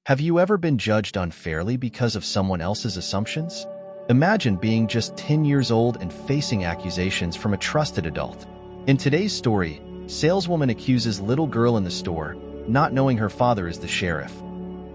Have you ever been judged unfairly because of someone else's assumptions? Imagine being just 10 years old and facing accusations from a trusted adult. In today's story, saleswoman accuses little girl in the store, not knowing her father is the sheriff.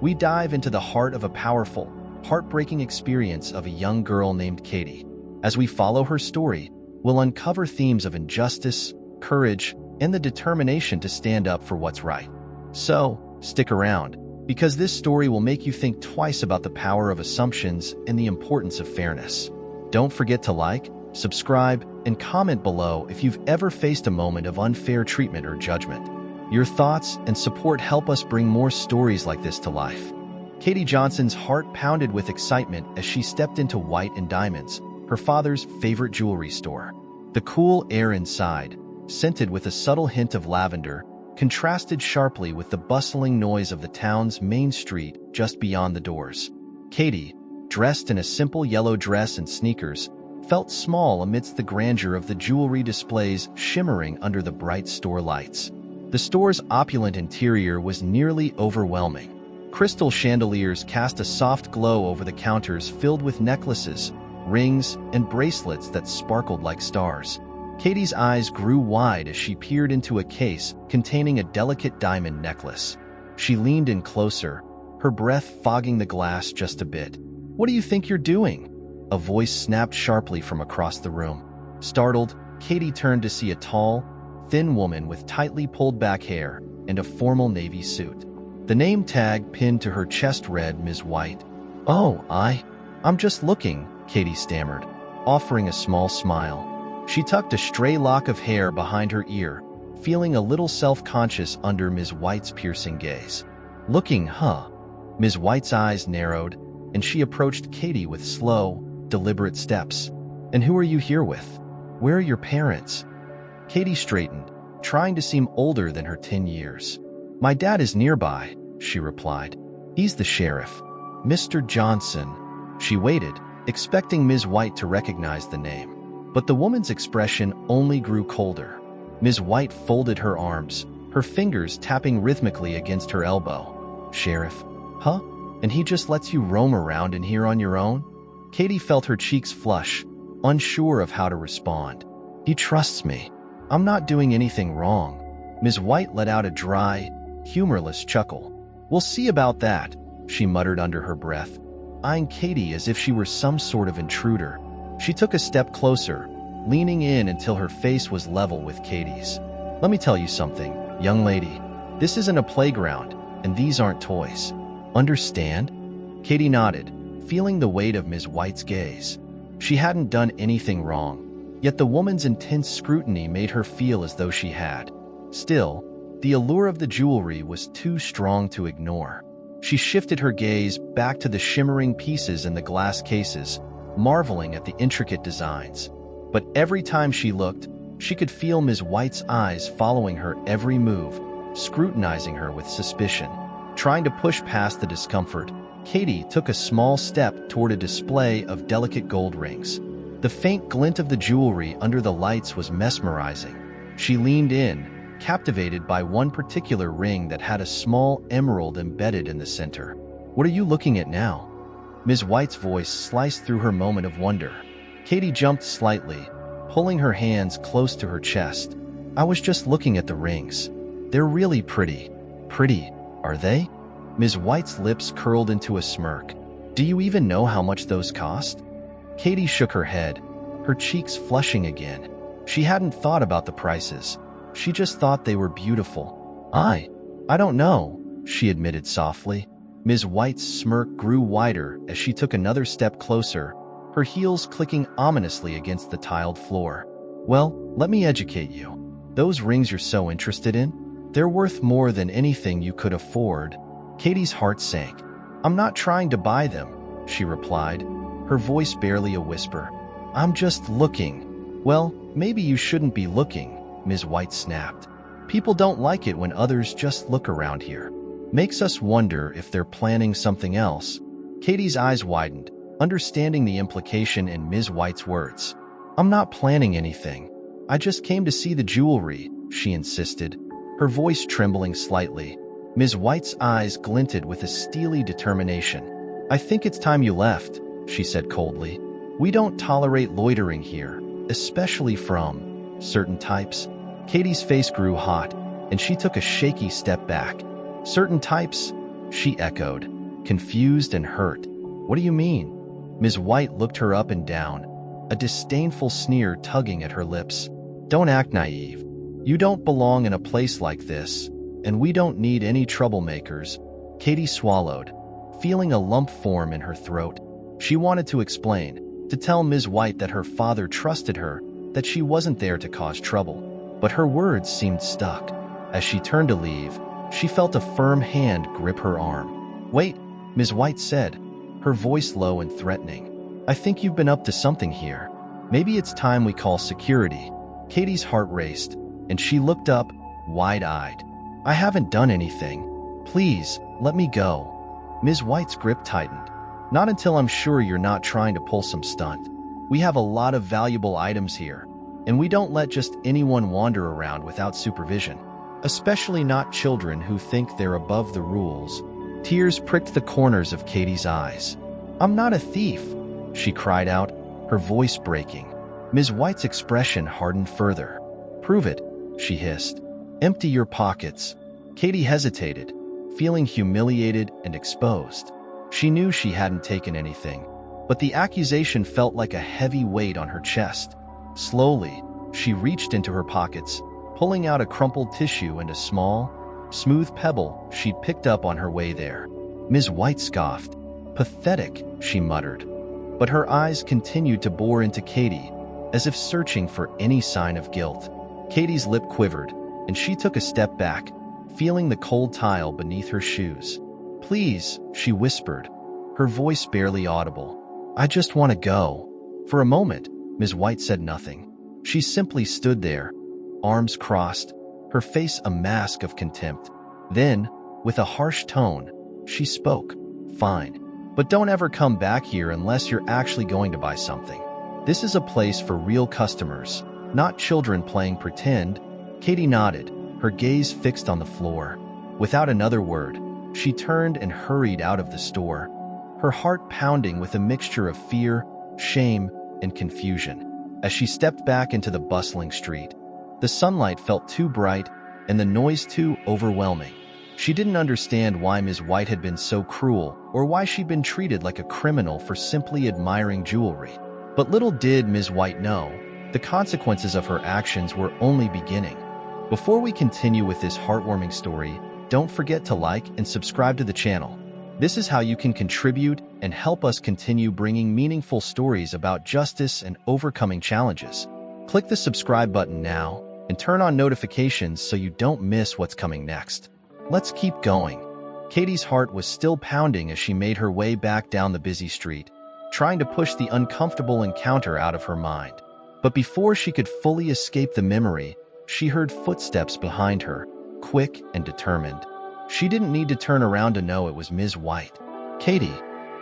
We dive into the heart of a powerful, heartbreaking experience of a young girl named Katie. As we follow her story, we'll uncover themes of injustice, courage, and the determination to stand up for what's right. So, stick around, because this story will make you think twice about the power of assumptions and the importance of fairness. Don't forget to like, subscribe, and comment below if you've ever faced a moment of unfair treatment or judgment. Your thoughts and support help us bring more stories like this to life. Katie Johnson's heart pounded with excitement as she stepped into White and Diamonds, her father's favorite jewelry store. The cool air inside, scented with a subtle hint of lavender, contrasted sharply with the bustling noise of the town's main street just beyond the doors. Katie, dressed in a simple yellow dress and sneakers, felt small amidst the grandeur of the jewelry displays shimmering under the bright store lights. The store's opulent interior was nearly overwhelming. Crystal chandeliers cast a soft glow over the counters filled with necklaces, rings, and bracelets that sparkled like stars. Katie's eyes grew wide as she peered into a case containing a delicate diamond necklace. She leaned in closer, her breath fogging the glass just a bit. "What do you think you're doing?" A voice snapped sharply from across the room. Startled, Katie turned to see a tall, thin woman with tightly pulled back hair and a formal navy suit. The name tag pinned to her chest read Ms. White. "Oh, I'm just looking," Katie stammered, offering a small smile. She tucked a stray lock of hair behind her ear, feeling a little self-conscious under Ms. White's piercing gaze. "Looking, huh?" Ms. White's eyes narrowed, and she approached Katie with slow, deliberate steps. "And who are you here with? Where are your parents?" Katie straightened, trying to seem older than her 10 years. "My dad is nearby," she replied. "He's the sheriff. Mr. Johnson." She waited, expecting Ms. White to recognize the name. But the woman's expression only grew colder. Ms. White folded her arms, her fingers tapping rhythmically against her elbow. "Sheriff? Huh? And he just lets you roam around in here on your own?" Katie felt her cheeks flush, unsure of how to respond. "He trusts me. I'm not doing anything wrong." Ms. White let out a dry, humorless chuckle. "We'll see about that," she muttered under her breath, eyeing Katie as if she were some sort of intruder. She took a step closer, leaning in until her face was level with Katie's. "Let me tell you something, young lady. This isn't a playground, and these aren't toys. Understand?" Katie nodded, feeling the weight of Ms. White's gaze. She hadn't done anything wrong, yet the woman's intense scrutiny made her feel as though she had. Still, the allure of the jewelry was too strong to ignore. She shifted her gaze back to the shimmering pieces in the glass cases, marveling at the intricate designs. But every time she looked, she could feel Ms. White's eyes following her every move, scrutinizing her with suspicion. Trying to push past the discomfort, Katie took a small step toward a display of delicate gold rings. The faint glint of the jewelry under the lights was mesmerizing. She leaned in, captivated by one particular ring that had a small emerald embedded in the center. "What are you looking at now?" Ms. White's voice sliced through her moment of wonder. Katie jumped slightly, pulling her hands close to her chest. "I was just looking at the rings. They're really pretty." "Pretty, are they?" Ms. White's lips curled into a smirk. "Do you even know how much those cost?" Katie shook her head, her cheeks flushing again. She hadn't thought about the prices. She just thought they were beautiful. I don't know," she admitted softly. Ms. White's smirk grew wider as she took another step closer, her heels clicking ominously against the tiled floor. "Well, let me educate you. Those rings you're so interested in? They're worth more than anything you could afford." Katie's heart sank. "I'm not trying to buy them," she replied, her voice barely a whisper. "I'm just looking." "Well, maybe you shouldn't be looking," Ms. White snapped. "People don't like it when others just look around here. Makes us wonder if they're planning something else." Katie's eyes widened, understanding the implication in Ms. White's words. "I'm not planning anything. I just came to see the jewelry," she insisted, her voice trembling slightly. Ms. White's eyes glinted with a steely determination. "I think it's time you left," she said coldly. "We don't tolerate loitering here, especially from certain types." Katie's face grew hot, and she took a shaky step back. "Certain types?" she echoed, confused and hurt. "What do you mean?" Ms. White looked her up and down, a disdainful sneer tugging at her lips. "Don't act naive. You don't belong in a place like this, and we don't need any troublemakers." Katie swallowed, feeling a lump form in her throat. She wanted to explain, to tell Ms. White that her father trusted her, that she wasn't there to cause trouble. But her words seemed stuck. As she turned to leave, she felt a firm hand grip her arm. "Wait," Ms. White said, her voice low and threatening. "I think you've been up to something here. Maybe it's time we call security." Katie's heart raced, and she looked up, wide-eyed. "I haven't done anything. Please, let me go." Ms. White's grip tightened. "Not until I'm sure you're not trying to pull some stunt. We have a lot of valuable items here, and we don't let just anyone wander around without supervision, especially not children who think they're above the rules." Tears pricked the corners of Katie's eyes. "I'm not a thief," she cried out, her voice breaking. Ms. White's expression hardened further. "Prove it," she hissed. "Empty your pockets." Katie hesitated, feeling humiliated and exposed. She knew she hadn't taken anything, but the accusation felt like a heavy weight on her chest. Slowly, she reached into her pockets, pulling out a crumpled tissue and a small, smooth pebble she'd picked up on her way there. Ms. White scoffed. "Pathetic," she muttered. But her eyes continued to bore into Katie, as if searching for any sign of guilt. Katie's lip quivered, and she took a step back, feeling the cold tile beneath her shoes. "Please," she whispered, her voice barely audible. "I just want to go." For a moment, Ms. White said nothing. She simply stood there, arms crossed, her face a mask of contempt. Then, with a harsh tone, she spoke. "Fine, but don't ever come back here unless you're actually going to buy something. This is a place for real customers, not children playing pretend." Katie nodded, her gaze fixed on the floor. Without another word, she turned and hurried out of the store, her heart pounding with a mixture of fear, shame, and confusion. As she stepped back into the bustling street, the sunlight felt too bright and the noise too overwhelming. She didn't understand why Ms. White had been so cruel or why she'd been treated like a criminal for simply admiring jewelry. But little did Ms. White know, the consequences of her actions were only beginning. Before we continue with this heartwarming story, don't forget to like and subscribe to the channel. This is how you can contribute and help us continue bringing meaningful stories about justice and overcoming challenges. Click the subscribe button now and turn on notifications so you don't miss what's coming next. Let's keep going. Katie's heart was still pounding as she made her way back down the busy street, trying to push the uncomfortable encounter out of her mind. But before she could fully escape the memory, she heard footsteps behind her, quick and determined. She didn't need to turn around to know it was Ms. White. "Katie."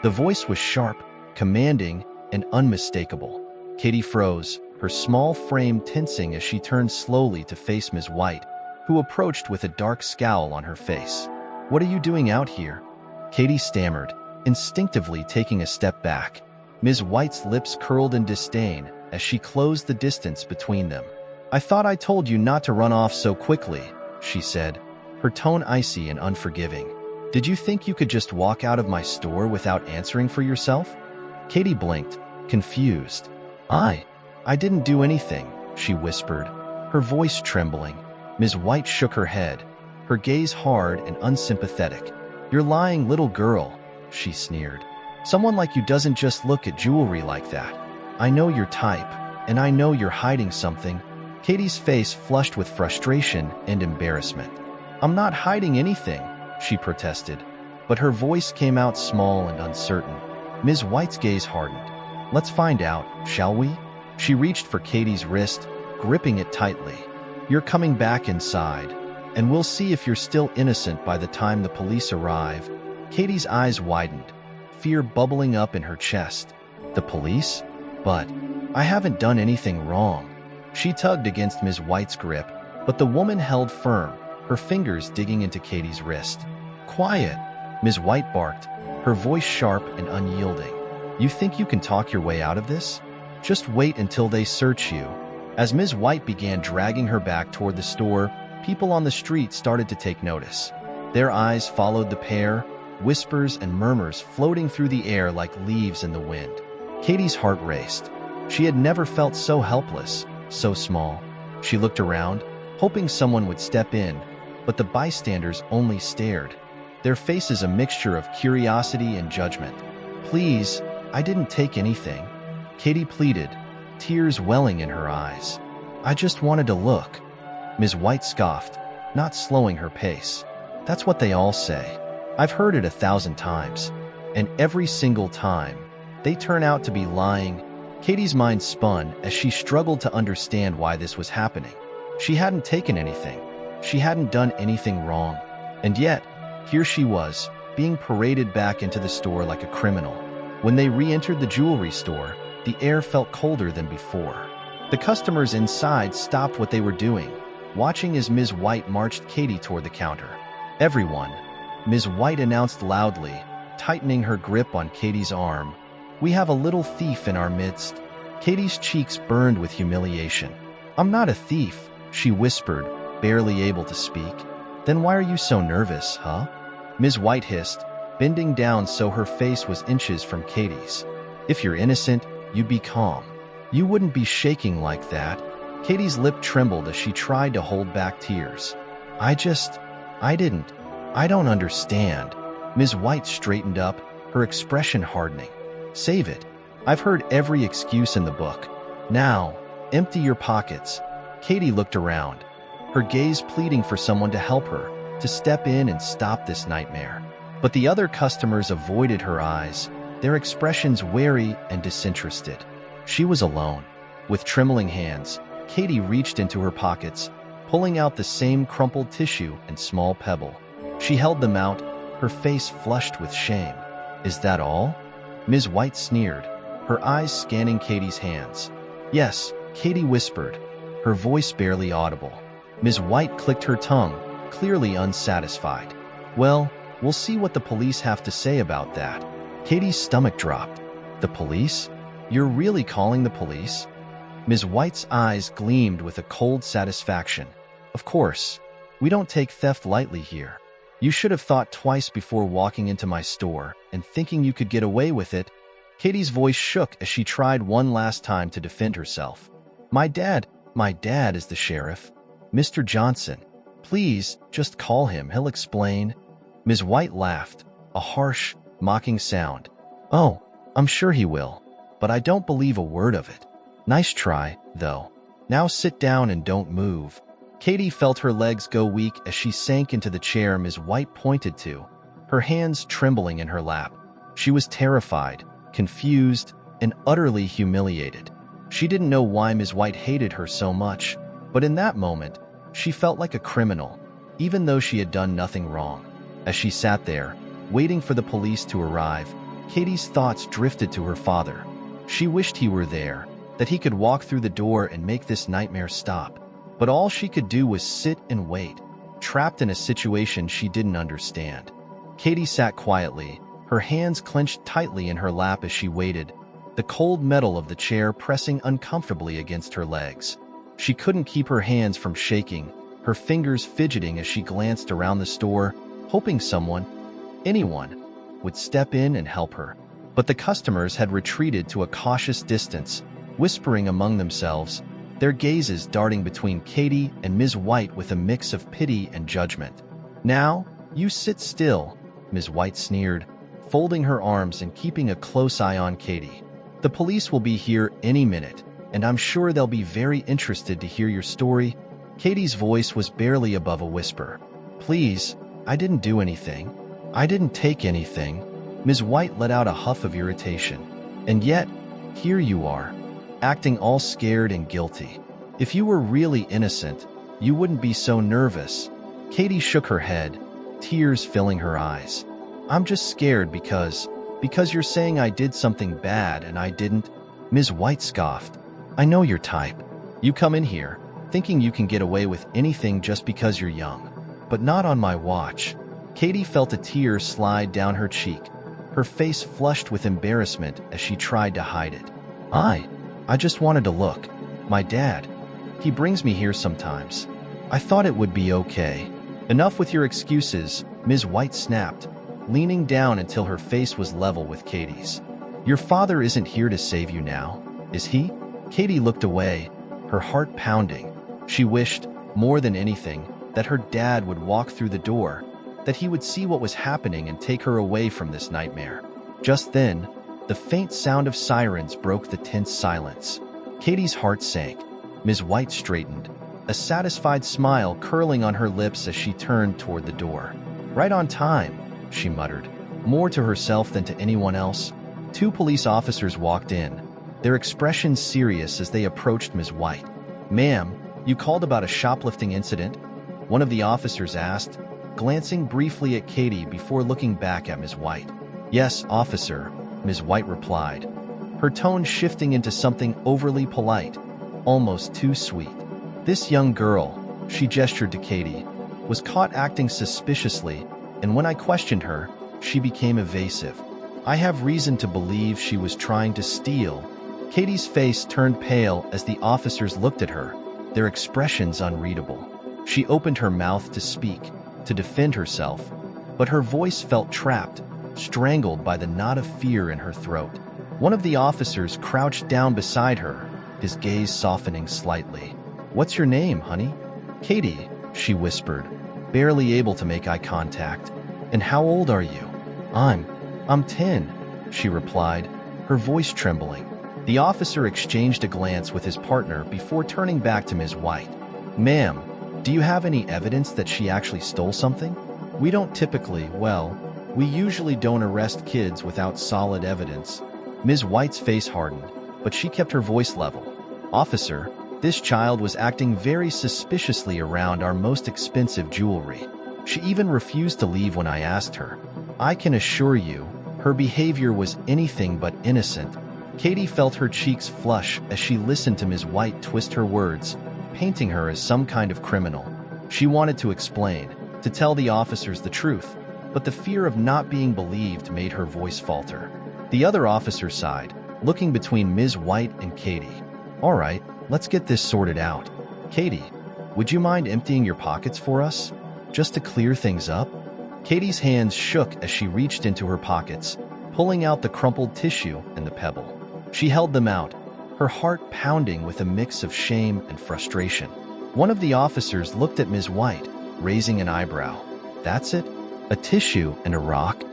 The voice was sharp, commanding, and unmistakable. Katie froze, her small frame tensing as she turned slowly to face Ms. White, who approached with a dark scowl on her face. "What are you doing out here?" Katie stammered, instinctively taking a step back. Ms. White's lips curled in disdain as she closed the distance between them. "I thought I told you not to run off so quickly," she said, her tone icy and unforgiving. "Did you think you could just walk out of my store without answering for yourself?" Katie blinked, confused. I didn't do anything," she whispered, her voice trembling. Ms. White shook her head, her gaze hard and unsympathetic. "You're lying, little girl," she sneered. "Someone like you doesn't just look at jewelry like that. I know your type, and I know you're hiding something." Katie's face flushed with frustration and embarrassment. "I'm not hiding anything," she protested, but her voice came out small and uncertain. Ms. White's gaze hardened. "Let's find out, shall we?" She reached for Katie's wrist, gripping it tightly. "You're coming back inside, and we'll see if you're still innocent by the time the police arrive." Katie's eyes widened, fear bubbling up in her chest. "The police? But I haven't done anything wrong." She tugged against Ms. White's grip, but the woman held firm, her fingers digging into Katie's wrist. Quiet, Ms. White barked, her voice sharp and unyielding. You think you can talk your way out of this? Just wait until they search you. As Ms. White began dragging her back toward the store, people on the street started to take notice. Their eyes followed the pair, whispers and murmurs floating through the air like leaves in the wind. Katie's heart raced. She had never felt so helpless, so small. She looked around, hoping someone would step in, but the bystanders only stared, their faces a mixture of curiosity and judgment. Please, I didn't take anything, Katie pleaded, tears welling in her eyes. I just wanted to look. Ms. White scoffed, not slowing her pace. That's what they all say. I've heard it 1,000 times, and every single time, they turn out to be lying. Katie's mind spun as she struggled to understand why this was happening. She hadn't taken anything. She hadn't done anything wrong. And yet, here she was, being paraded back into the store like a criminal. When they re-entered the jewelry store, the air felt colder than before. The customers inside stopped what they were doing, watching as Ms. White marched Katie toward the counter. Everyone, Ms. White announced loudly, tightening her grip on Katie's arm. We have a little thief in our midst. Katie's cheeks burned with humiliation. I'm not a thief, she whispered, barely able to speak. Then why are you so nervous, huh? Ms. White hissed, bending down so her face was inches from Katie's. If you're innocent, you'd be calm. You wouldn't be shaking like that. Katie's lip trembled as she tried to hold back tears. I don't understand. Ms. White straightened up, her expression hardening. Save it. I've heard every excuse in the book. Now, empty your pockets. Katie looked around, her gaze pleading for someone to help her, to step in and stop this nightmare. But the other customers avoided her eyes, their expressions wary and disinterested. She was alone. With trembling hands, Katie reached into her pockets, pulling out the same crumpled tissue and small pebble. She held them out, her face flushed with shame. Is that all? Ms. White sneered, her eyes scanning Katie's hands. Yes, Katie whispered, her voice barely audible. Ms. White clicked her tongue, clearly unsatisfied. Well, we'll see what the police have to say about that. Katie's stomach dropped. The police? You're really calling the police? Ms. White's eyes gleamed with a cold satisfaction. Of course. We don't take theft lightly here. You should have thought twice before walking into my store and thinking you could get away with it. Katie's voice shook as she tried one last time to defend herself. My dad is the sheriff. Mr. Johnson. Please, just call him, he'll explain. Ms. White laughed, a harsh, mocking sound. Oh, I'm sure he will, but I don't believe a word of it. Nice try, though. Now sit down and don't move. Katie felt her legs go weak as she sank into the chair Ms. White pointed to, her hands trembling in her lap. She was terrified, confused, and utterly humiliated. She didn't know why Ms. White hated her so much, but in that moment, she felt like a criminal, even though she had done nothing wrong. As she sat there, waiting for the police to arrive, Katie's thoughts drifted to her father. She wished he were there, that he could walk through the door and make this nightmare stop. But all she could do was sit and wait, trapped in a situation she didn't understand. Katie sat quietly, her hands clenched tightly in her lap as she waited, the cold metal of the chair pressing uncomfortably against her legs. She couldn't keep her hands from shaking, her fingers fidgeting as she glanced around the store, hoping someone, anyone, would step in and help her. But the customers had retreated to a cautious distance, whispering among themselves, their gazes darting between Katie and Ms. White with a mix of pity and judgment. Now, you sit still, Ms. White sneered, folding her arms and keeping a close eye on Katie. The police will be here any minute, and I'm sure they'll be very interested to hear your story. Katie's voice was barely above a whisper. Please, I didn't do anything. I didn't take anything. Ms. White let out a huff of irritation. And yet, here you are, acting all scared and guilty. If you were really innocent, you wouldn't be so nervous. Katie shook her head, tears filling her eyes. I'm just scared because you're saying I did something bad and I didn't. Ms. White scoffed. I know your type. You come in here, thinking you can get away with anything just because you're young. But not on my watch. Katie felt a tear slide down her cheek, her face flushed with embarrassment as she tried to hide it. I just wanted to look. My dad, he brings me here sometimes. I thought it would be okay. Enough with your excuses, Ms. White snapped, leaning down until her face was level with Katie's. Your father isn't here to save you now, is he? Katie looked away, her heart pounding. She wished, more than anything, that her dad would walk through the door, that he would see what was happening and take her away from this nightmare. Just then, the faint sound of sirens broke the tense silence. Katie's heart sank. Ms. White straightened, a satisfied smile curling on her lips as she turned toward the door. Right on time, she muttered, more to herself than to anyone else. 2 police officers walked in, their expressions serious as they approached Ms. White. Ma'am, you called about a shoplifting incident? One of the officers asked, glancing briefly at Katie before looking back at Ms. White. Yes, officer, Ms. White replied, her tone shifting into something overly polite, almost too sweet. This young girl, she gestured to Katie, was caught acting suspiciously, and when I questioned her, she became evasive. I have reason to believe she was trying to steal. Katie's face turned pale as the officers looked at her, their expressions unreadable. She opened her mouth to speak, to defend herself, but her voice felt trapped, strangled by the knot of fear in her throat. One of the officers crouched down beside her, his gaze softening slightly. What's your name, honey? Katie, she whispered, barely able to make eye contact. And how old are you? I'm 10, she replied, her voice trembling. The officer exchanged a glance with his partner before turning back to Ms. White. Ma'am, do you have any evidence that she actually stole something? We don't typically, we usually don't arrest kids without solid evidence. Ms. White's face hardened, but she kept her voice level. Officer, this child was acting very suspiciously around our most expensive jewelry. She even refused to leave when I asked her. I can assure you, her behavior was anything but innocent. Katie felt her cheeks flush as she listened to Ms. White twist her words, painting her as some kind of criminal. She wanted to explain, to tell the officers the truth, but the fear of not being believed made her voice falter. The other officer sighed, looking between Ms. White and Katie. All right, let's get this sorted out. Katie, would you mind emptying your pockets for us, just to clear things up? Katie's hands shook as she reached into her pockets, pulling out the crumpled tissue and the pebble. She held them out, her heart pounding with a mix of shame and frustration. One of the officers looked at Ms. White, raising an eyebrow. That's it? A tissue and a rock?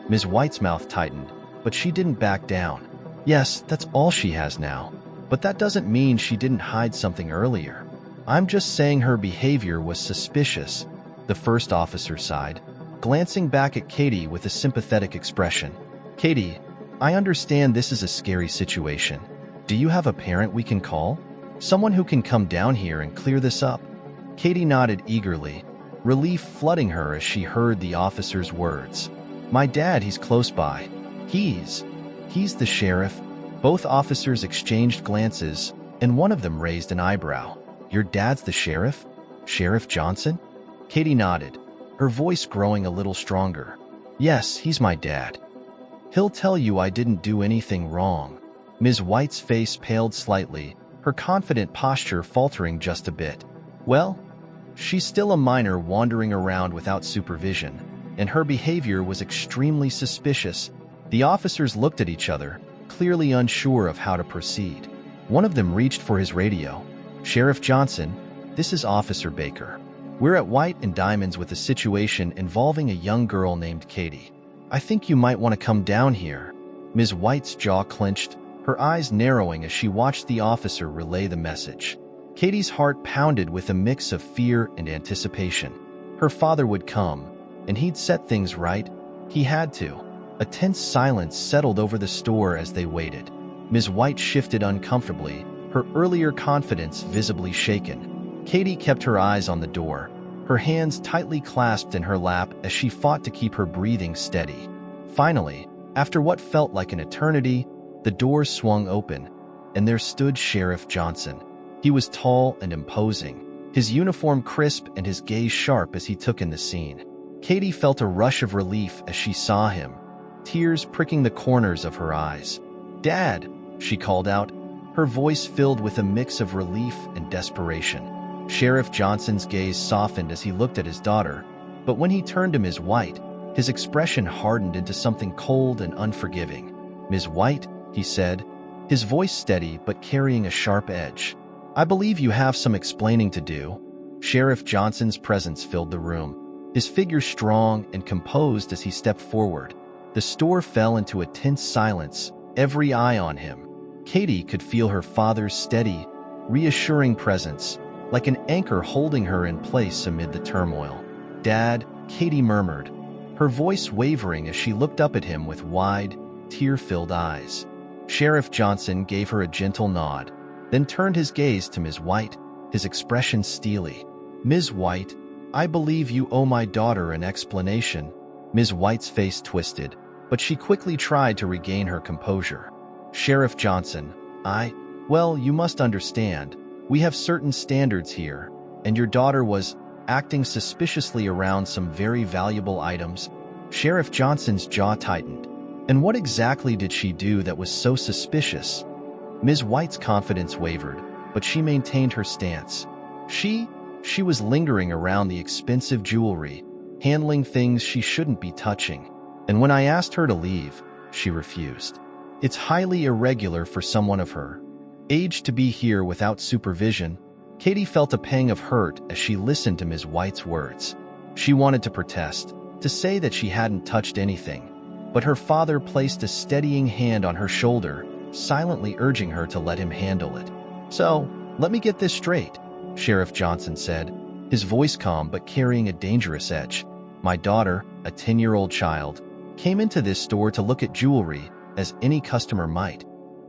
Ms. White's mouth tightened, but she didn't back down. Yes, that's all she has now. But that doesn't mean she didn't hide something earlier. I'm just saying her behavior was suspicious, the first officer sighed, glancing back at Katie with a sympathetic expression. Katie, I understand this is a scary situation. Do you have a parent we can call? Someone who can come down here and clear this up? Katie nodded eagerly, relief flooding her as she heard the officer's words. My dad, he's close by. He's the sheriff. Both officers exchanged glances, and one of them raised an eyebrow. Your dad's the sheriff? Sheriff Johnson? Katie nodded, her voice growing a little stronger. Yes, he's my dad. He'll tell you I didn't do anything wrong. Ms. White's face paled slightly, her confident posture faltering just a bit. Well, she's still a minor wandering around without supervision, and her behavior was extremely suspicious. The officers looked at each other, clearly unsure of how to proceed. One of them reached for his radio. Sheriff Johnson, this is Officer Baker. We're at White and Diamonds with a situation involving a young girl named Katie. I think you might want to come down here. Ms. White's jaw clenched, her eyes narrowing as she watched the officer relay the message. Katie's heart pounded with a mix of fear and anticipation. Her father would come, and he'd set things right. He had to. A tense silence settled over the store as they waited. Ms. White shifted uncomfortably, her earlier confidence visibly shaken. Katie kept her eyes on the door, her hands tightly clasped in her lap as she fought to keep her breathing steady. Finally, after what felt like an eternity, the door swung open, and there stood Sheriff Johnson. He was tall and imposing, his uniform crisp and his gaze sharp as he took in the scene. Katie felt a rush of relief as she saw him, tears pricking the corners of her eyes. "Dad," she called out, her voice filled with a mix of relief and desperation. Sheriff Johnson's gaze softened as he looked at his daughter, but when he turned to Ms. White, his expression hardened into something cold and unforgiving. "Ms. White," he said, his voice steady but carrying a sharp edge, "I believe you have some explaining to do." Sheriff Johnson's presence filled the room, his figure strong and composed as he stepped forward. The store fell into a tense silence, every eye on him. Katie could feel her father's steady, reassuring presence, like an anchor holding her in place amid the turmoil. "Dad," Katie murmured, her voice wavering as she looked up at him with wide, tear-filled eyes. Sheriff Johnson gave her a gentle nod, then turned his gaze to Ms. White, his expression steely. "Ms. White, I believe you owe my daughter an explanation." Ms. White's face twisted, but she quickly tried to regain her composure. "Sheriff Johnson, well, you must understand, we have certain standards here, and your daughter was acting suspiciously around some very valuable items." Sheriff Johnson's jaw tightened. "And what exactly did she do that was so suspicious?" Ms. White's confidence wavered, but she maintained her stance. She was lingering around the expensive jewelry, handling things she shouldn't be touching. And when I asked her to leave, she refused. It's highly irregular for someone of her age to be here without supervision. Katie felt a pang of hurt as she listened to Ms. White's words. She wanted to protest, to say that she hadn't touched anything, but her father placed a steadying hand on her shoulder, silently urging her to let him handle it. "So, let me get this straight," Sheriff Johnson said, his voice calm but carrying a dangerous edge. "My daughter, a 10-year-old child, came into this store to look at jewelry, as any customer might.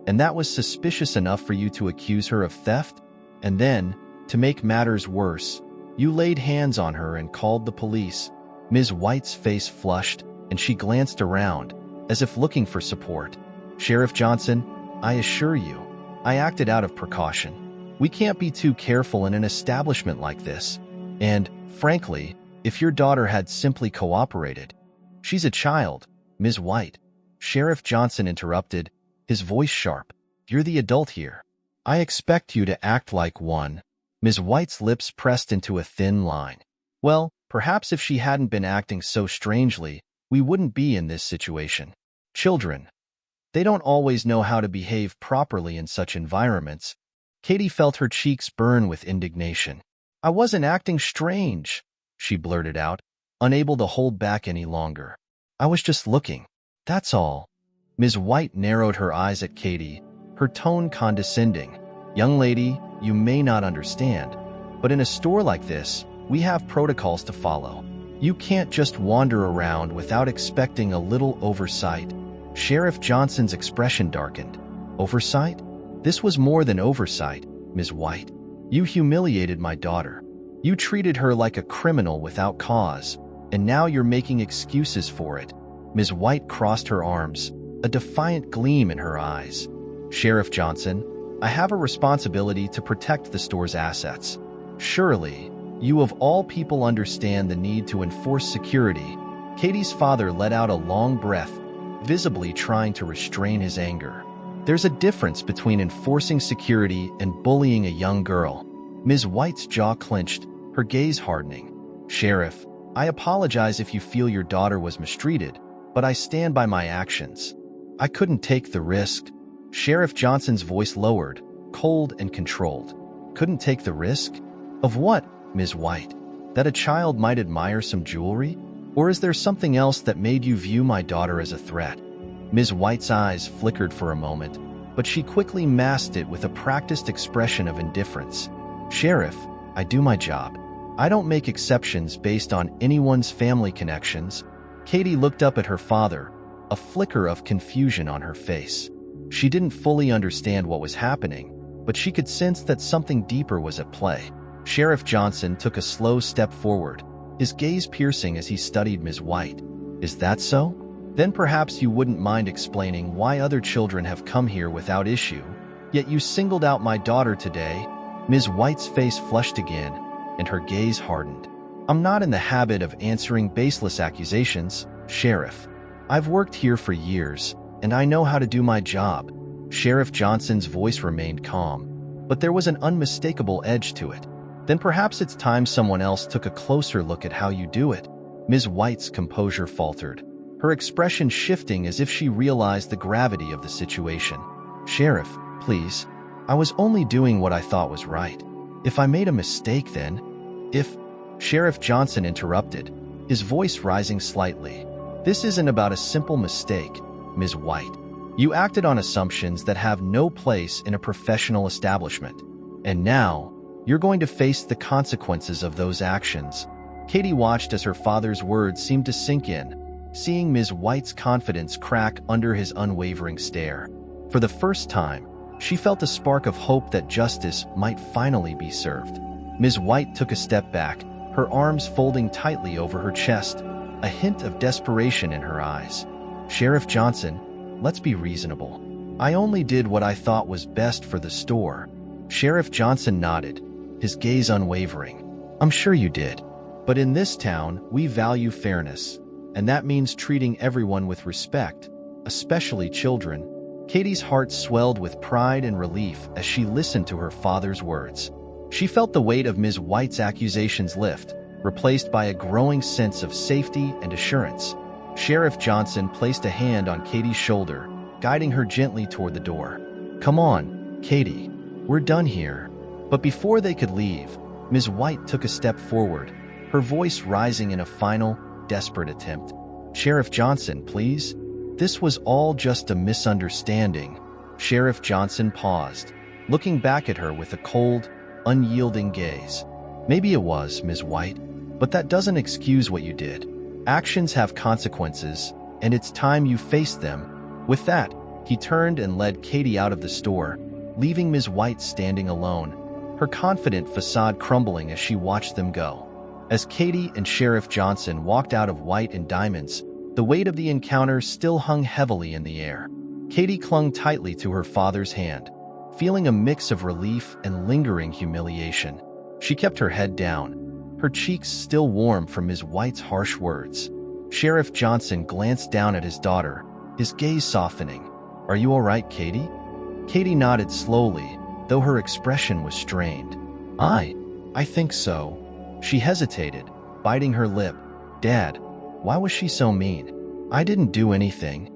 And that was suspicious enough for you to accuse her of theft? And then, to make matters worse, you laid hands on her and called the police." Ms. White's face flushed, and she glanced around, as if looking for support. "Sheriff Johnson, I assure you, I acted out of precaution. We can't be too careful in an establishment like this. And, frankly, if your daughter had simply cooperated—" "She's a child, Ms. White," Sheriff Johnson interrupted, his voice sharp. "You're the adult here. I expect you to act like one." Ms. White's lips pressed into a thin line. "Well, perhaps if she hadn't been acting so strangely, we wouldn't be in this situation. Children, they don't always know how to behave properly in such environments." Katie felt her cheeks burn with indignation. "I wasn't acting strange," she blurted out, unable to hold back any longer. "I was just looking. That's all." Ms. White narrowed her eyes at Katie, her tone condescending. "Young lady, you may not understand, but in a store like this, we have protocols to follow. You can't just wander around without expecting a little oversight." Sheriff Johnson's expression darkened. "Oversight? This was more than oversight, Ms. White. You humiliated my daughter. You treated her like a criminal without cause, and now you're making excuses for it." Ms. White crossed her arms, a defiant gleam in her eyes. "Sheriff Johnson, I have a responsibility to protect the store's assets. Surely, you of all people understand the need to enforce security." Katie's father let out a long breath, visibly trying to restrain his anger. "There's a difference between enforcing security and bullying a young girl." Ms. White's jaw clenched, her gaze hardening. "Sheriff, I apologize if you feel your daughter was mistreated, but I stand by my actions. I couldn't take the risk." Sheriff Johnson's voice lowered, cold and controlled. "Couldn't take the risk? Of what, Ms. White? That a child might admire some jewelry? Or is there something else that made you view my daughter as a threat?" Ms. White's eyes flickered for a moment, but she quickly masked it with a practiced expression of indifference. "Sheriff, I do my job. I don't make exceptions based on anyone's family connections." Katie looked up at her father, a flicker of confusion on her face. She didn't fully understand what was happening, but she could sense that something deeper was at play. Sheriff Johnson took a slow step forward, his gaze piercing as he studied Ms. White. "Is that so? Then perhaps you wouldn't mind explaining why other children have come here without issue, yet you singled out my daughter today." Ms. White's face flushed again, and her gaze hardened. I'm not in the habit of answering baseless accusations, Sheriff. I've worked here for years, and I know how to do my job." Sheriff Johnson's voice remained calm, but there was an unmistakable edge to it. "Then perhaps it's time someone else took a closer look at how you do it." Ms. White's composure faltered, her expression shifting as if she realized the gravity of the situation. "Sheriff, please. I was only doing what I thought was right. If I made a mistake, then..." "If..." Sheriff Johnson interrupted, his voice rising slightly. "This isn't about a simple mistake, Ms. White. You acted on assumptions that have no place in a professional establishment. And now, you're going to face the consequences of those actions." Katie watched as her father's words seemed to sink in, seeing Ms. White's confidence crack under his unwavering stare. For the first time, she felt a spark of hope that justice might finally be served. Ms. White took a step back, her arms folding tightly over her chest, a hint of desperation in her eyes. "Sheriff Johnson, let's be reasonable. I only did what I thought was best for the store." Sheriff Johnson nodded, his gaze unwavering. "I'm sure you did. But in this town, we value fairness, and that means treating everyone with respect, especially children." Katie's heart swelled with pride and relief as she listened to her father's words. She felt the weight of Ms. White's accusations lift, replaced by a growing sense of safety and assurance. Sheriff Johnson placed a hand on Katie's shoulder, guiding her gently toward the door. "Come on, Katie. We're done here." But before they could leave, Ms. White took a step forward, her voice rising in a final, desperate attempt. "Sheriff Johnson, please. This was all just a misunderstanding." Sheriff Johnson paused, looking back at her with a cold, unyielding gaze. "Maybe it was, Ms. White, but that doesn't excuse what you did. Actions have consequences, and it's time you faced them." With that, he turned and led Katie out of the store, leaving Ms. White standing alone, her confident facade crumbling as she watched them go. As Katie and Sheriff Johnson walked out of White and Diamonds, the weight of the encounter still hung heavily in the air. Katie clung tightly to her father's hand, feeling a mix of relief and lingering humiliation. She kept her head down, her cheeks still warm from Ms. White's harsh words. Sheriff Johnson glanced down at his daughter, his gaze softening. "Are you all right, Katie?" Katie nodded slowly, though her expression was strained. I think so." She hesitated, biting her lip. "Dad, why was she so mean?" "I didn't do anything."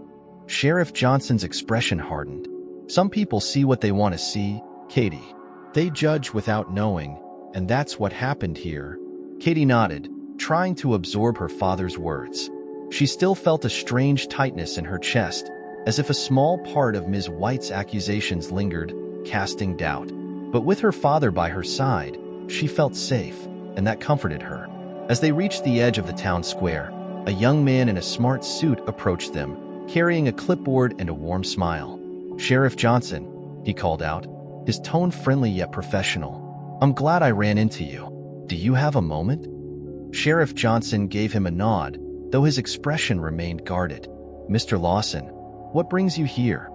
Sheriff Johnson's expression hardened. "Some people see what they want to see, Katie. They judge without knowing, and that's what happened here." Katie nodded, trying to absorb her father's words. She still felt a strange tightness in her chest, as if a small part of Ms. White's accusations lingered, casting doubt. But with her father by her side, she felt safe, and that comforted her. As they reached the edge of the town square, a young man in a smart suit approached them, carrying a clipboard and a warm smile. "Sheriff Johnson," he called out, his tone friendly yet professional. "I'm glad I ran into you. Do you have a moment?" Sheriff Johnson gave him a nod, though his expression remained guarded. "Mr. Lawson, what brings you here?"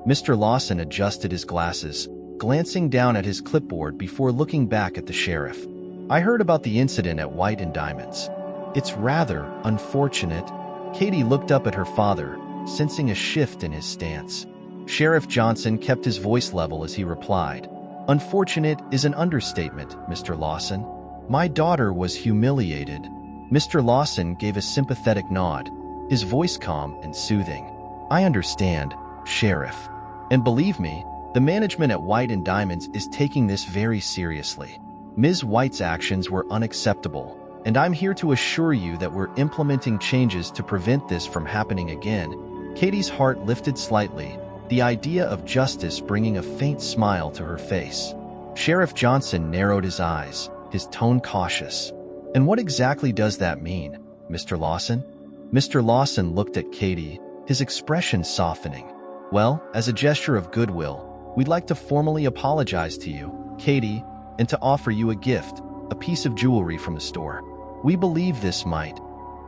Mr. Lawson adjusted his glasses, glancing down at his clipboard before looking back at the sheriff. "I heard about the incident at White and Diamonds. It's rather unfortunate." Katie looked up at her father, sensing a shift in his stance. Sheriff Johnson kept his voice level as he replied, "Unfortunate is an understatement, Mr. Lawson. My daughter was humiliated." Mr. Lawson gave a sympathetic nod, his voice calm and soothing. "I understand, Sheriff. And believe me, the management at White and Diamonds is taking this very seriously. Ms. White's actions were unacceptable, and I'm here to assure you that we're implementing changes to prevent this from happening again." Katie's heart lifted slightly, the idea of justice bringing a faint smile to her face. Sheriff Johnson narrowed his eyes, his tone cautious. "And what exactly does that mean, Mr. Lawson?" Mr. Lawson looked at Katie, his expression softening. "Well, as a gesture of goodwill, we'd like to formally apologize to you, Katie, and to offer you a gift, a piece of jewelry from the store. We believe this might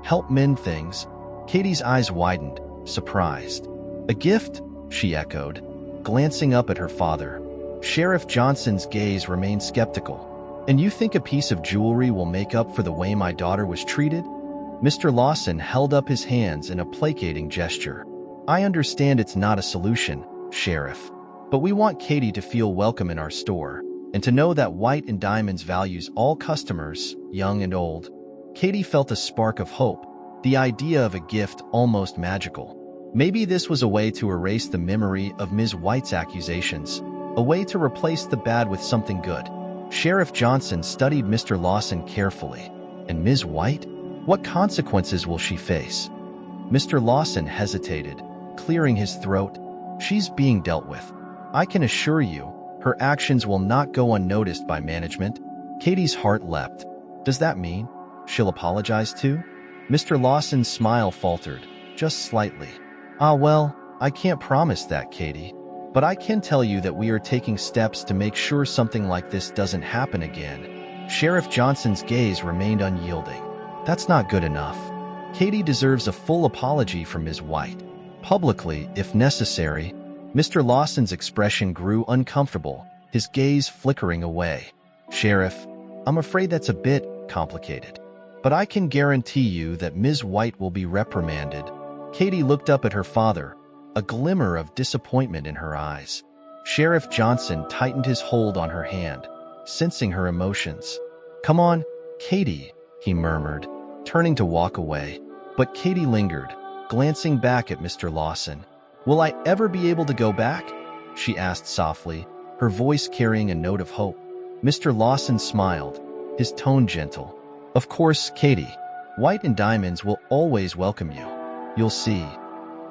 help mend things." Katie's eyes widened, surprised. "A gift?" she echoed, glancing up at her father. Sheriff Johnson's gaze remained skeptical. And you think a piece of jewelry will make up for the way my daughter was treated? Mr. Lawson held up his hands in a placating gesture. I understand it's not a solution, Sheriff, but we want Katie to feel welcome in our store, and to know that White and Diamonds values all customers, young and old. Katie felt a spark of hope, the idea of a gift almost magical. Maybe this was a way to erase the memory of Ms. White's accusations, a way to replace the bad with something good. Sheriff Johnson studied Mr. Lawson carefully. And Ms. White? What consequences will she face? Mr. Lawson hesitated, clearing his throat. She's being dealt with. I can assure you, her actions will not go unnoticed by management. Katie's heart leapt. Does that mean she'll apologize too? Mr. Lawson's smile faltered, just slightly. Well, I can't promise that, Katie. But I can tell you that we are taking steps to make sure something like this doesn't happen again. Sheriff Johnson's gaze remained unyielding. That's not good enough. Katie deserves a full apology from Ms. White. Publicly, if necessary. Mr. Lawson's expression grew uncomfortable, his gaze flickering away. Sheriff, I'm afraid that's a bit complicated. But I can guarantee you that Ms. White will be reprimanded. Katie looked up at her father, a glimmer of disappointment in her eyes. Sheriff Johnson tightened his hold on her hand, sensing her emotions. Come on, Katie, he murmured, turning to walk away. But Katie lingered, glancing back at Mr. Lawson. Will I ever be able to go back? She asked softly, her voice carrying a note of hope. Mr. Lawson smiled, his tone gentle. Of course, Katie. White and Diamonds will always welcome you. You'll see.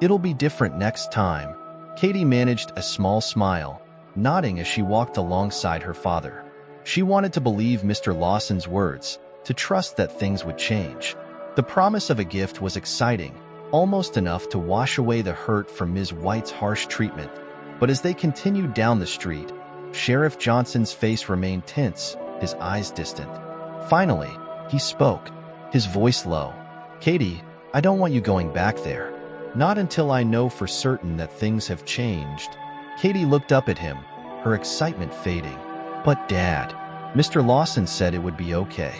It'll be different next time. Katie managed a small smile, nodding as she walked alongside her father. She wanted to believe Mr. Lawson's words, to trust that things would change. The promise of a gift was exciting, almost enough to wash away the hurt from Ms. White's harsh treatment. But as they continued down the street, Sheriff Johnson's face remained tense, his eyes distant. Finally, he spoke, his voice low. Katie, I don't want you going back there. Not until I know for certain that things have changed. Katie looked up at him, her excitement fading. But Dad, Mr. Lawson said it would be okay.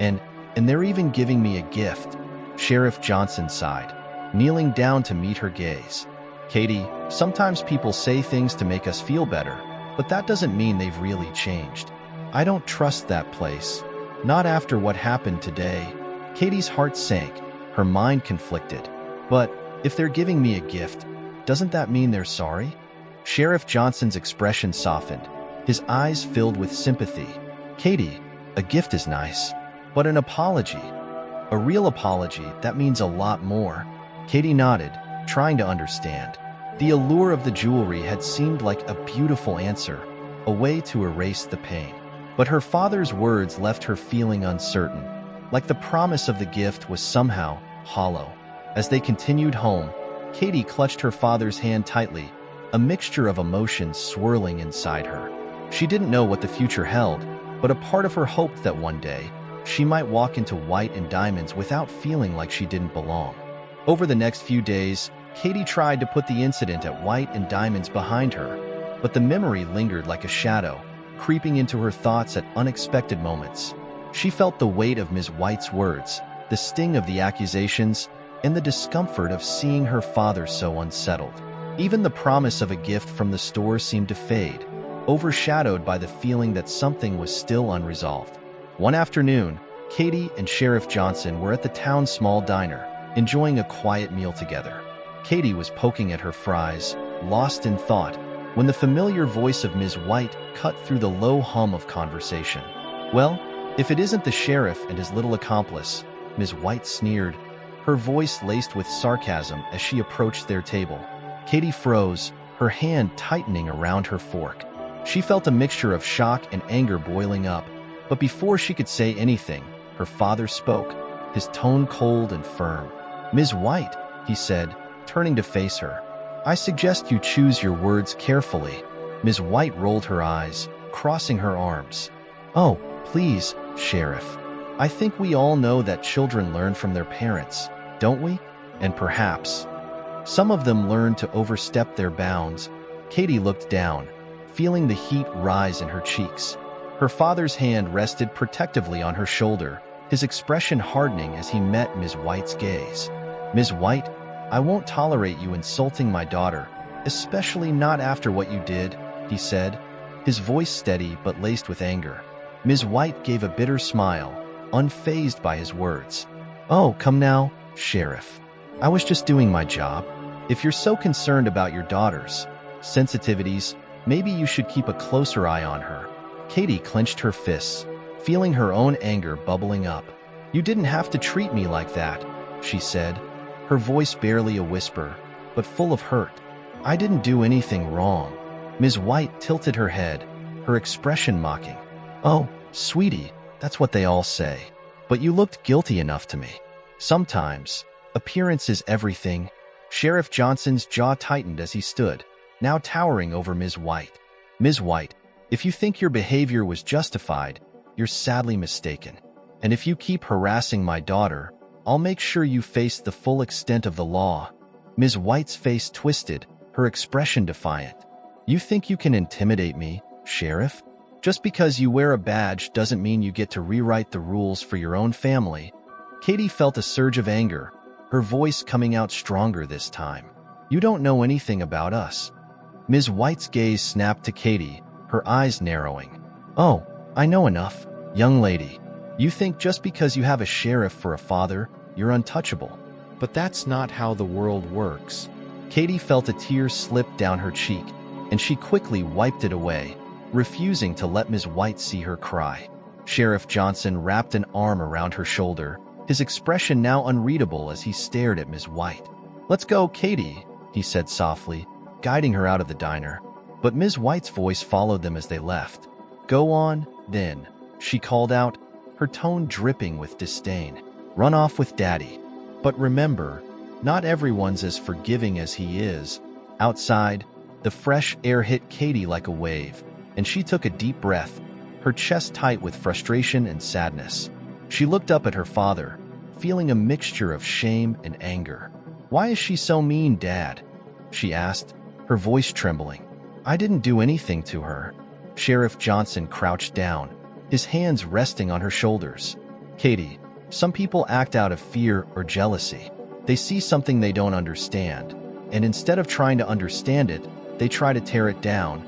And they're even giving me a gift. Sheriff Johnson sighed, kneeling down to meet her gaze. Katie, sometimes people say things to make us feel better, but that doesn't mean they've really changed. I don't trust that place. Not after what happened today. Katie's heart sank, her mind conflicted. But if they're giving me a gift, doesn't that mean they're sorry? Sheriff Johnson's expression softened, his eyes filled with sympathy. Katie, a gift is nice, but an apology, a real apology, that means a lot more. Katie nodded, trying to understand. The allure of the jewelry had seemed like a beautiful answer, a way to erase the pain. But her father's words left her feeling uncertain, like the promise of the gift was somehow hollow. As they continued home, Katie clutched her father's hand tightly, a mixture of emotions swirling inside her. She didn't know what the future held, but a part of her hoped that one day, she might walk into White and Diamonds without feeling like she didn't belong. Over the next few days, Katie tried to put the incident at White and Diamonds behind her, but the memory lingered like a shadow, creeping into her thoughts at unexpected moments. She felt the weight of Ms. White's words, the sting of the accusations, and the discomfort of seeing her father so unsettled. Even the promise of a gift from the store seemed to fade, overshadowed by the feeling that something was still unresolved. One afternoon, Katie and Sheriff Johnson were at the town's small diner, enjoying a quiet meal together. Katie was poking at her fries, lost in thought, when the familiar voice of Ms. White cut through the low hum of conversation. Well, if it isn't the sheriff and his little accomplice, Ms. White sneered, her voice laced with sarcasm as she approached their table. Katie froze, her hand tightening around her fork. She felt a mixture of shock and anger boiling up, but before she could say anything, her father spoke, his tone cold and firm. Ms. White, he said, turning to face her, I suggest you choose your words carefully. Ms. White rolled her eyes, crossing her arms. Oh, please, Sheriff. I think we all know that children learn from their parents, don't we? And perhaps some of them learn to overstep their bounds. Katie looked down, feeling the heat rise in her cheeks. Her father's hand rested protectively on her shoulder, his expression hardening as he met Ms. White's gaze. "Ms. White, I won't tolerate you insulting my daughter, especially not after what you did," he said, his voice steady but laced with anger. Ms. White gave a bitter smile, unfazed by his words. "Oh, come now, Sheriff. I was just doing my job. If you're so concerned about your daughter's sensitivities, maybe you should keep a closer eye on her." Katie clenched her fists, feeling her own anger bubbling up. "You didn't have to treat me like that," she said, her voice barely a whisper, but full of hurt. "I didn't do anything wrong." Ms. White tilted her head, her expression mocking. "Oh, sweetie, that's what they all say. But you looked guilty enough to me. Sometimes, appearance is everything." Sheriff Johnson's jaw tightened as he stood, now towering over Ms. White. "Ms. White, if you think your behavior was justified, you're sadly mistaken. And if you keep harassing my daughter, I'll make sure you face the full extent of the law." Ms. White's face twisted, her expression defiant. "You think you can intimidate me, Sheriff? Just because you wear a badge doesn't mean you get to rewrite the rules for your own family." Katie felt a surge of anger, her voice coming out stronger this time. "You don't know anything about us." Ms. White's gaze snapped to Katie, her eyes narrowing. "Oh, I know enough, young lady. You think just because you have a sheriff for a father, you're untouchable. But that's not how the world works." Katie felt a tear slip down her cheek, and she quickly wiped it away, refusing to let Ms. White see her cry. Sheriff Johnson wrapped an arm around her shoulder, his expression now unreadable as he stared at Ms. White. "Let's go, Katie," he said softly, guiding her out of the diner. But Ms. White's voice followed them as they left. "Go on, then," she called out, her tone dripping with disdain. "Run off with Daddy. But remember, not everyone's as forgiving as he is." Outside, the fresh air hit Katie like a wave, and she took a deep breath, her chest tight with frustration and sadness. She looked up at her father, feeling a mixture of shame and anger. "Why is she so mean, Dad?" she asked, her voice trembling. "I didn't do anything to her." Sheriff Johnson crouched down, his hands resting on her shoulders. "Katie, some people act out of fear or jealousy. They see something they don't understand, and instead of trying to understand it, they try to tear it down."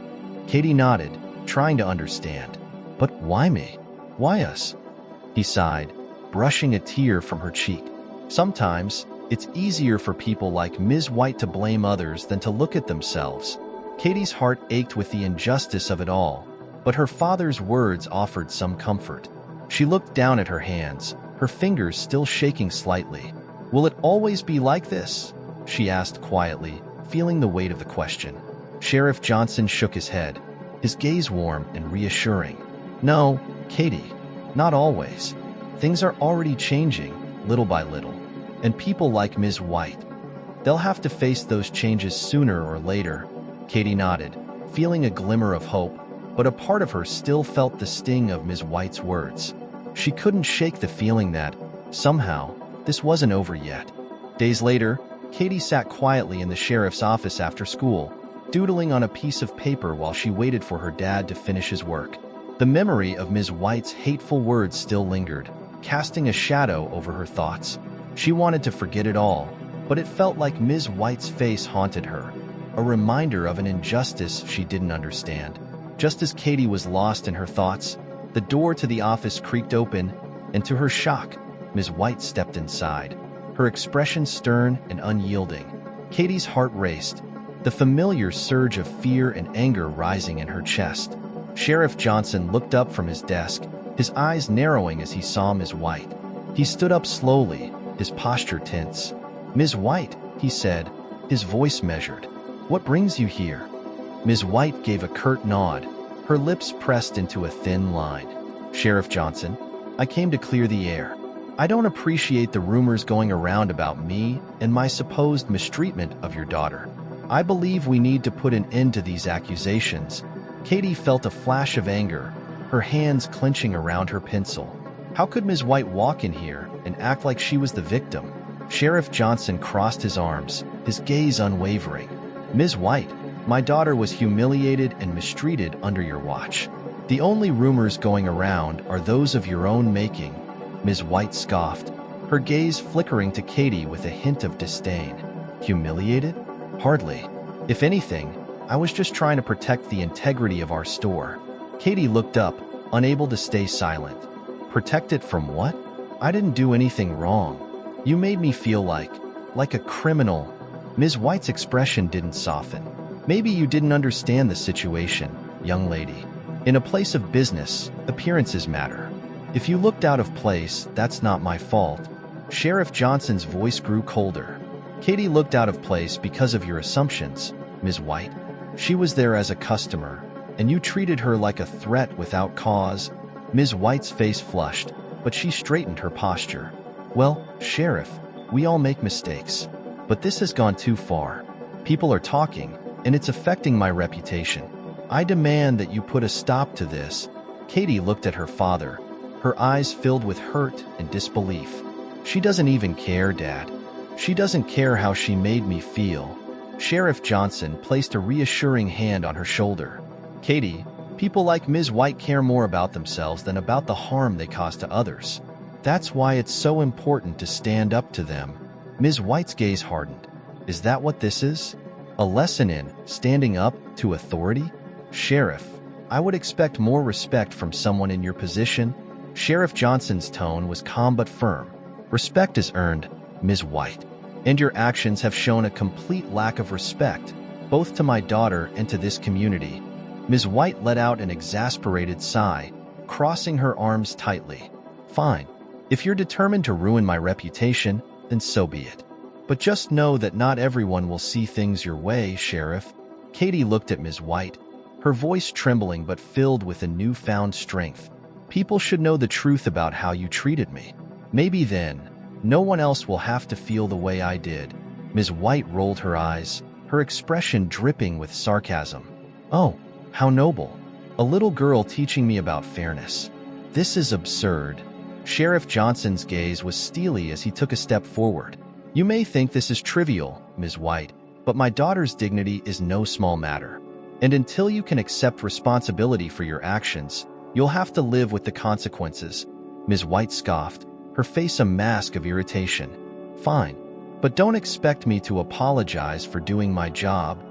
Katie nodded, trying to understand. "But why me? Why us?" he sighed, brushing a tear from her cheek. "Sometimes, it's easier for people like Ms. White to blame others than to look at themselves." Katie's heart ached with the injustice of it all, but her father's words offered some comfort. She looked down at her hands, her fingers still shaking slightly. "Will it always be like this?" she asked quietly, feeling the weight of the question. Sheriff Johnson shook his head, his gaze warm and reassuring. "No, Katie, not always. Things are already changing, little by little. And people like Ms. White, they'll have to face those changes sooner or later." Katie nodded, feeling a glimmer of hope, but a part of her still felt the sting of Ms. White's words. She couldn't shake the feeling that, somehow, this wasn't over yet. Days later, Katie sat quietly in the sheriff's office after school, doodling on a piece of paper while she waited for her dad to finish his work. The memory of Ms. White's hateful words still lingered, casting a shadow over her thoughts. She wanted to forget it all, but it felt like Ms. White's face haunted her, a reminder of an injustice she didn't understand. Just as Katie was lost in her thoughts, the door to the office creaked open, and to her shock, Ms. White stepped inside, her expression stern and unyielding. Katie's heart raced, the familiar surge of fear and anger rising in her chest. Sheriff Johnson looked up from his desk, his eyes narrowing as he saw Ms. White. He stood up slowly, his posture tense. "Ms. White," he said, his voice measured. "What brings you here?" Ms. White gave a curt nod, her lips pressed into a thin line. "Sheriff Johnson, I came to clear the air. I don't appreciate the rumors going around about me and my supposed mistreatment of your daughter. I believe we need to put an end to these accusations." Katie felt a flash of anger, her hands clenching around her pencil. How could Ms. White walk in here and act like she was the victim? Sheriff Johnson crossed his arms, his gaze unwavering. "Ms. White, my daughter was humiliated and mistreated under your watch. The only rumors going around are those of your own making, Ms. White scoffed, her gaze flickering to Katie with a hint of disdain. Humiliated? Hardly. If anything, I was just trying to protect the integrity of our store. Katie looked up, unable to stay silent. Protect it from what? I didn't do anything wrong. You made me feel like a criminal. Ms. White's expression didn't soften. Maybe you didn't understand the situation, young lady. In a place of business, appearances matter. If you looked out of place, that's not my fault. Sheriff Johnson's voice grew colder. Katie looked out of place because of your assumptions, Ms. White. She was there as a customer, and you treated her like a threat without cause. Ms. White's face flushed, but she straightened her posture. Well, Sheriff, we all make mistakes. But this has gone too far. People are talking, and it's affecting my reputation. I demand that you put a stop to this. Katie looked at her father, her eyes filled with hurt and disbelief. She doesn't even care, Dad. She doesn't care how she made me feel. Sheriff Johnson placed a reassuring hand on her shoulder. Katie, people like Ms. White care more about themselves than about the harm they cause to others. That's why it's so important to stand up to them. Ms. White's gaze hardened. Is that what this is? A lesson in standing up to authority? Sheriff, I would expect more respect from someone in your position. Sheriff Johnson's tone was calm but firm. Respect is earned, Ms. White, and your actions have shown a complete lack of respect, both to my daughter and to this community. Ms. White let out an exasperated sigh, crossing her arms tightly. Fine. If you're determined to ruin my reputation, then so be it. But just know that not everyone will see things your way, Sheriff. Katie looked at Ms. White, her voice trembling but filled with a newfound strength. People should know the truth about how you treated me. Maybe then, no one else will have to feel the way I did. Ms. White rolled her eyes, her expression dripping with sarcasm. Oh, how noble. A little girl teaching me about fairness. This is absurd. Sheriff Johnson's gaze was steely as he took a step forward. You may think this is trivial, Ms. White, but my daughter's dignity is no small matter. And until you can accept responsibility for your actions, you'll have to live with the consequences. Ms. White scoffed, her face a mask of irritation. Fine, but don't expect me to apologize for doing my job.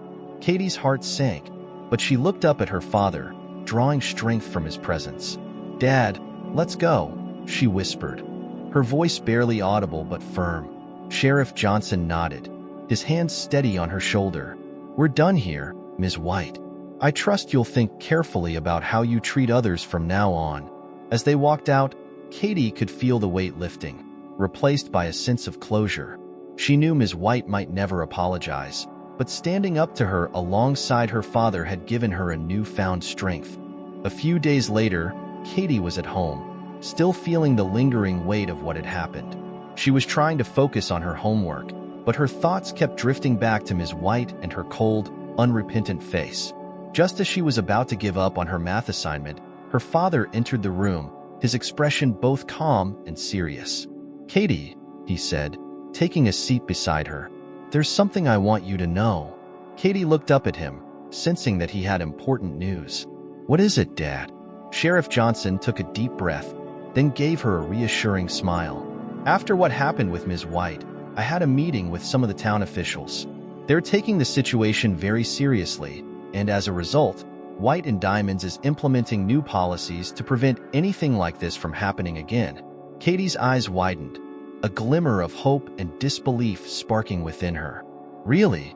Katie's heart sank, but she looked up at her father, drawing strength from his presence. Dad, let's go, she whispered, her voice barely audible but firm. Sheriff Johnson nodded, his hand steady on her shoulder. We're done here, Ms. White. I trust you'll think carefully about how you treat others from now on. As they walked out, Katie could feel the weight lifting, replaced by a sense of closure. She knew Ms. White might never apologize, but standing up to her alongside her father had given her a newfound strength. A few days later, Katie was at home, still feeling the lingering weight of what had happened. She was trying to focus on her homework, but her thoughts kept drifting back to Ms. White and her cold, unrepentant face. Just as she was about to give up on her math assignment, her father entered the room, his expression both calm and serious. Katie, he said, taking a seat beside her, there's something I want you to know. Katie looked up at him, sensing that he had important news. What is it, Dad? Sheriff Johnson took a deep breath, then gave her a reassuring smile. After what happened with Ms. White, I had a meeting with some of the town officials. They're taking the situation very seriously, and as a result, White and Diamonds is implementing new policies to prevent anything like this from happening again. Katie's eyes widened, a glimmer of hope and disbelief sparking within her. Really?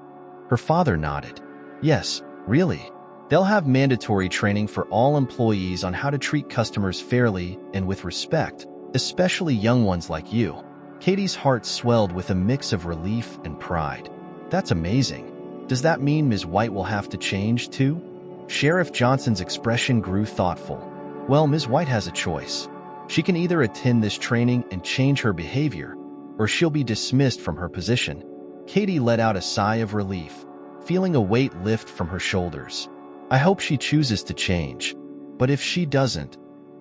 Her father nodded. Yes, really. They'll have mandatory training for all employees on how to treat customers fairly and with respect, especially young ones like you. Katie's heart swelled with a mix of relief and pride. That's amazing. Does that mean Ms. White will have to change too? Sheriff Johnson's expression grew thoughtful. Well, Ms. White has a choice. She can either attend this training and change her behavior, or she'll be dismissed from her position. Katie let out a sigh of relief, feeling a weight lift from her shoulders. I hope she chooses to change. But if she doesn't,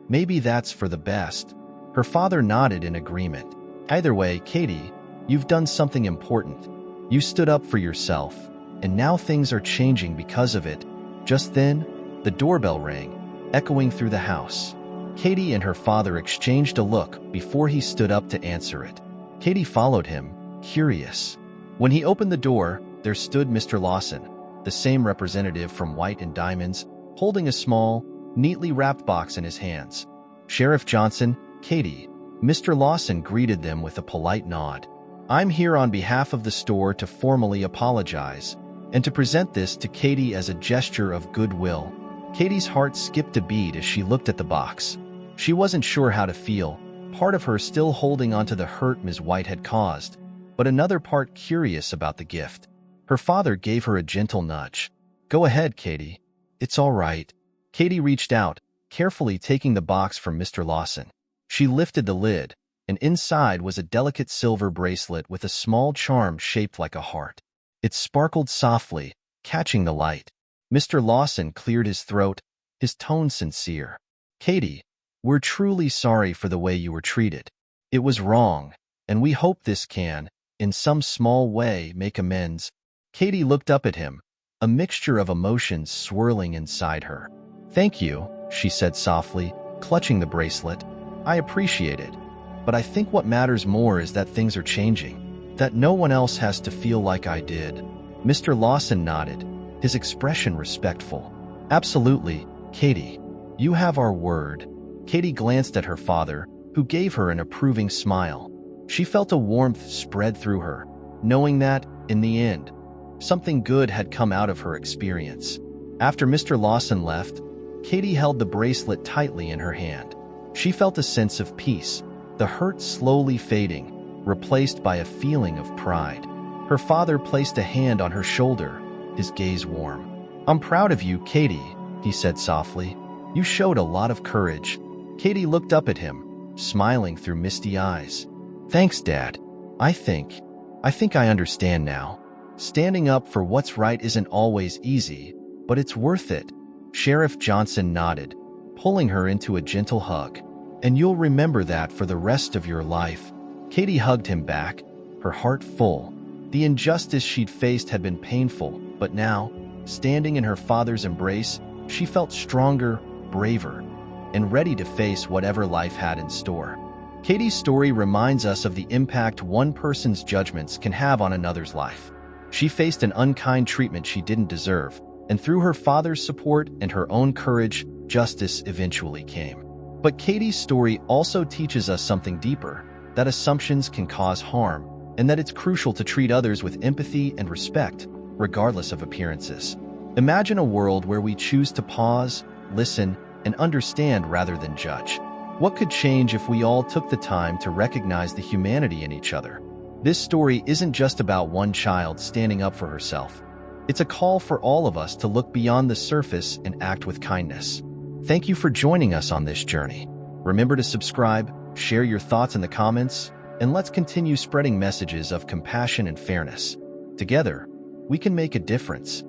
maybe that's for the best. Her father nodded in agreement. Either way, Katie, you've done something important. You stood up for yourself, and now things are changing because of it. Just then, the doorbell rang. echoing through the house. Katie and her father exchanged a look before he stood up to answer it. Katie followed him, curious. When he opened the door, there stood Mr. Lawson, the same representative from White and Diamonds, holding a small, neatly wrapped box in his hands. "Sheriff Johnson, Katie." Mr. Lawson greeted them with a polite nod. "I'm here on behalf of the store to formally apologize and to present this to Katie as a gesture of goodwill." Katie's heart skipped a beat as she looked at the box. She wasn't sure how to feel, part of her still holding onto the hurt Ms. White had caused, but another part curious about the gift. Her father gave her a gentle nudge. "Go ahead, Katie. It's all right." Katie reached out, carefully taking the box from Mr. Lawson. She lifted the lid, and inside was a delicate silver bracelet with a small charm shaped like a heart. It sparkled softly, catching the light. Mr. Lawson cleared his throat, his tone sincere. "Katie, we're truly sorry for the way you were treated. It was wrong, and we hope this can, in some small way, make amends." Katie looked up at him, a mixture of emotions swirling inside her. "Thank you," she said softly, clutching the bracelet. "I appreciate it. But I think what matters more is that things are changing, that no one else has to feel like I did." Mr. Lawson nodded, his expression respectful. "Absolutely, Katie. You have our word." Katie glanced at her father, who gave her an approving smile. She felt a warmth spread through her, knowing that, in the end, something good had come out of her experience. After Mr. Lawson left, Katie held the bracelet tightly in her hand. She felt a sense of peace, the hurt slowly fading, replaced by a feeling of pride. Her father placed a hand on her shoulder, his gaze warm. "I'm proud of you, Katie," he said softly. "You showed a lot of courage." Katie looked up at him, smiling through misty eyes. "Thanks, Dad. I think I understand now. Standing up for what's right isn't always easy, but it's worth it." Sheriff Johnson nodded, pulling her into a gentle hug. "And you'll remember that for the rest of your life." Katie hugged him back, her heart full. The injustice she'd faced had been painful, but now, standing in her father's embrace, she felt stronger, braver, and ready to face whatever life had in store. Katie's story reminds us of the impact one person's judgments can have on another's life. She faced an unkind treatment she didn't deserve, and through her father's support and her own courage, justice eventually came. But Katie's story also teaches us something deeper, that assumptions can cause harm, and that it's crucial to treat others with empathy and respect, regardless of appearances. Imagine a world where we choose to pause, listen, and understand rather than judge. What could change if we all took the time to recognize the humanity in each other? This story isn't just about one child standing up for herself. It's a call for all of us to look beyond the surface and act with kindness. Thank you for joining us on this journey. Remember to subscribe, share your thoughts in the comments, and let's continue spreading messages of compassion and fairness. Together, we can make a difference.